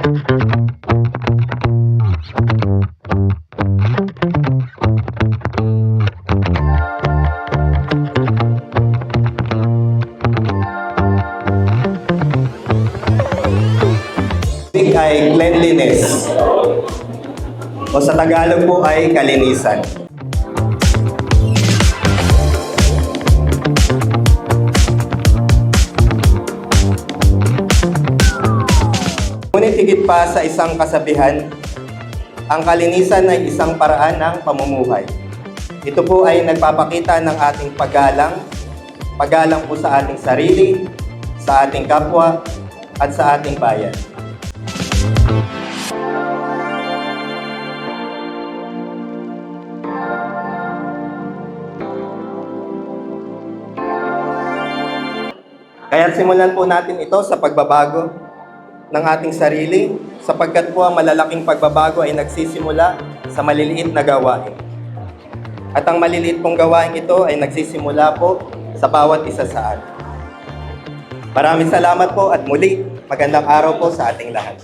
Ay cleanliness o sa Tagalog po ay kalinisan. Ngunit higit pa sa isang kasabihan, ang kalinisan ay isang paraan ng pamumuhay. Ito po ay nagpapakita ng ating paggalang po sa ating sarili, sa ating kapwa, at sa ating bayan. Kaya simulan po natin ito sa pagbabago ng ating sarili, sapagkat po ang malalaking pagbabago ay nagsisimula sa maliliit na gawain. At ang maliliit pong gawain ito ay nagsisimula po sa bawat isa sa atin. Maraming salamat po at muli, magandang araw po sa ating lahat.